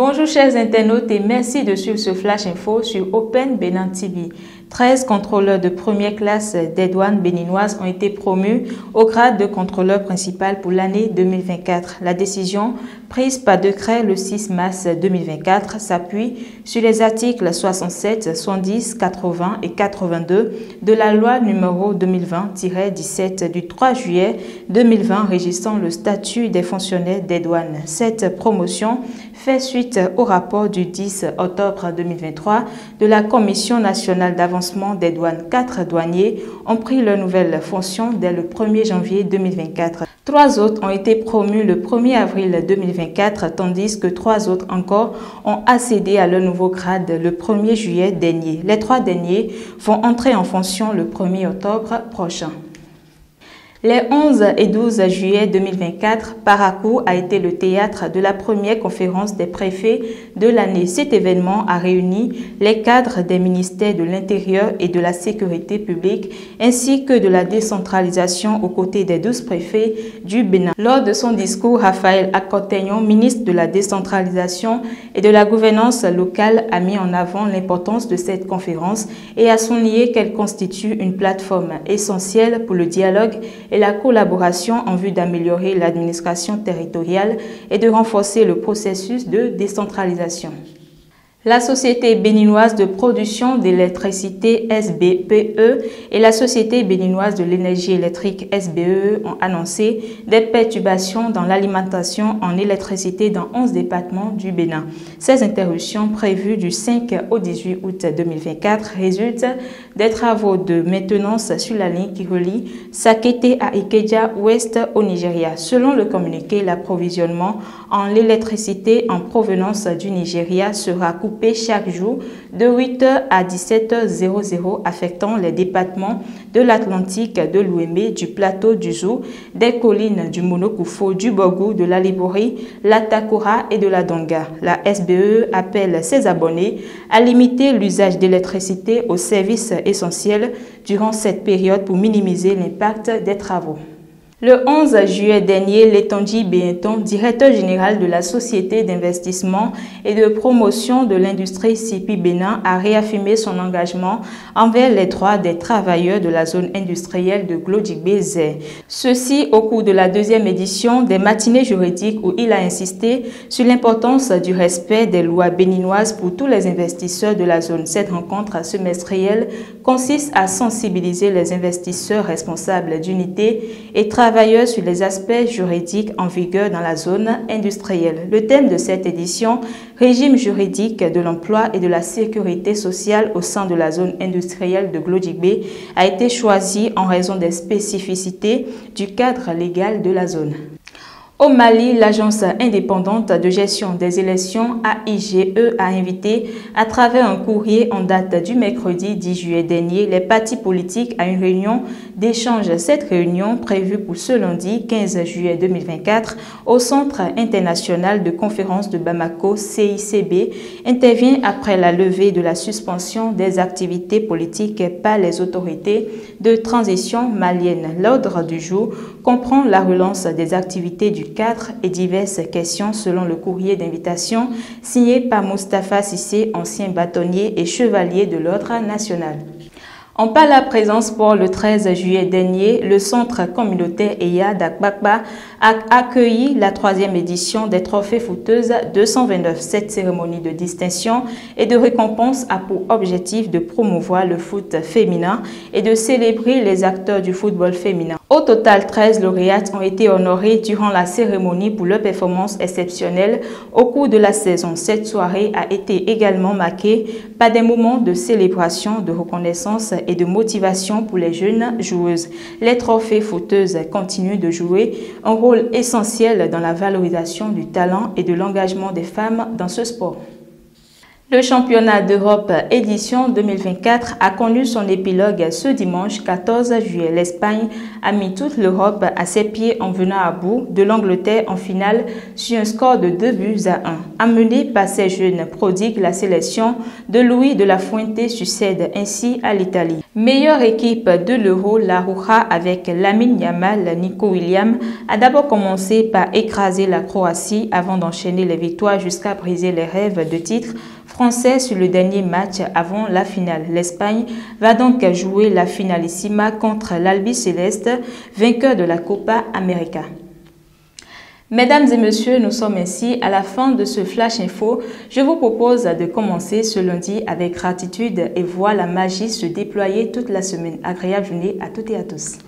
Bonjour chers internautes et merci de suivre ce Flash Info sur Open Bénin TV. 13 contrôleurs de première classe des douanes béninoises ont été promus au grade de contrôleur principal pour l'année 2024. La décision, prise par décret le 6 mars 2024, s'appuie sur les articles 67, 70, 80 et 82 de la loi numéro 2020-17 du 3 juillet 2020 régissant le statut des fonctionnaires des douanes. Cette promotion fait suite au rapport du 10 octobre 2023 de la Commission nationale d'avancement des douanes. 4 douaniers ont pris leurs nouvelles fonctions dès le 1er janvier 2024. 3 autres ont été promus le 1er avril 2024, tandis que 3 autres encore ont accédé à leur nouveau grade le 1er juillet dernier. Les 3 derniers vont entrer en fonction le 1er octobre prochain. Les 11 et 12 juillet 2024, Parakou a été le théâtre de la première conférence des préfets de l'année. Cet événement a réuni les cadres des ministères de l'Intérieur et de la Sécurité publique ainsi que de la décentralisation aux côtés des 12 préfets du Bénin. Lors de son discours, Raphaël Akotegnon, ministre de la décentralisation et de la gouvernance locale, a mis en avant l'importance de cette conférence et a souligné qu'elle constitue une plateforme essentielle pour le dialogue et la collaboration en vue d'améliorer l'administration territoriale et de renforcer le processus de décentralisation. La Société béninoise de production d'électricité SBPE et la Société béninoise de l'énergie électrique SBE ont annoncé des perturbations dans l'alimentation en électricité dans 11 départements du Bénin. Ces interruptions prévues du 5 au 18 août 2024 résultent des travaux de maintenance sur la ligne qui relie Sakété à Ikeja ouest au Nigeria. Selon le communiqué, l'approvisionnement en l'électricité en provenance du Nigeria sera coupé chaque jour de 8h à 17h00 affectant les départements de l'Atlantique, de l'Ouémé, du plateau du Zou, des collines du Monokoufo, du Bogou, de la Libori, la Takora et de la Donga. La SBE appelle ses abonnés à limiter l'usage d'électricité aux services essentiels durant cette période pour minimiser l'impact des travaux. Le 11 juillet dernier, Letonji Benton, directeur général de la Société d'investissement et de promotion de l'industrie CIPI Bénin, a réaffirmé son engagement envers les droits des travailleurs de la zone industrielle de Glodjigbe-Zé. Ceci au cours de la 2e édition des matinées juridiques où il a insisté sur l'importance du respect des lois béninoises pour tous les investisseurs de la zone. Cette rencontre semestrielle consiste à sensibiliser les investisseurs responsables d'unités et travailleurs sur les aspects juridiques en vigueur dans la zone industrielle. Le thème de cette édition, régime juridique de l'emploi et de la sécurité sociale au sein de la zone industrielle de Glodjigbe, a été choisi en raison des spécificités du cadre légal de la zone. Au Mali, l'agence indépendante de gestion des élections AIGE a invité, à travers un courrier en date du mercredi 10 juillet dernier, les partis politiques à une réunion d'échange. Cette réunion, prévue pour ce lundi 15 juillet 2024 au Centre international de conférence de Bamako, CICB, intervient après la levée de la suspension des activités politiques par les autorités de transition maliennes. L'ordre du jour comprend la relance des activités du cadre et diverses questions selon le courrier d'invitation signé par Moustapha Sissé, ancien bâtonnier et chevalier de l'ordre national. En par la présence pour le 13 juillet dernier, le centre communautaire EYA d'Akbakba a accueilli la 3e édition des trophées footeuses 229. Cette cérémonie de distinction et de récompense a pour objectif de promouvoir le foot féminin et de célébrer les acteurs du football féminin. Au total, 13 lauréates ont été honorées durant la cérémonie pour leur performance exceptionnelle au cours de la saison. Cette soirée a été également marquée par des moments de célébration, de reconnaissance et de motivation pour les jeunes joueuses. Les trophées footeuses continuent de jouer un rôle essentiel dans la valorisation du talent et de l'engagement des femmes dans ce sport. Le championnat d'Europe édition 2024 a connu son épilogue ce dimanche 14 juillet. L'Espagne a mis toute l'Europe à ses pieds en venant à bout de l'Angleterre en finale sur un score de 2-1. Amenée par ses jeunes prodigues, la sélection de Luis de la Fuente succède ainsi à l'Italie. Meilleure équipe de l'Euro, la Roja avec Lamine Yamal, Nico Williams a d'abord commencé par écraser la Croatie avant d'enchaîner les victoires jusqu'à briser les rêves de titre français sur le dernier match avant la finale. L'Espagne va donc jouer la finalissima contre l'Albiceleste, vainqueur de la Copa América. Mesdames et messieurs, nous sommes ainsi à la fin de ce Flash Info. Je vous propose de commencer ce lundi avec gratitude et voir la magie se déployer toute la semaine. Agréable journée à toutes et à tous.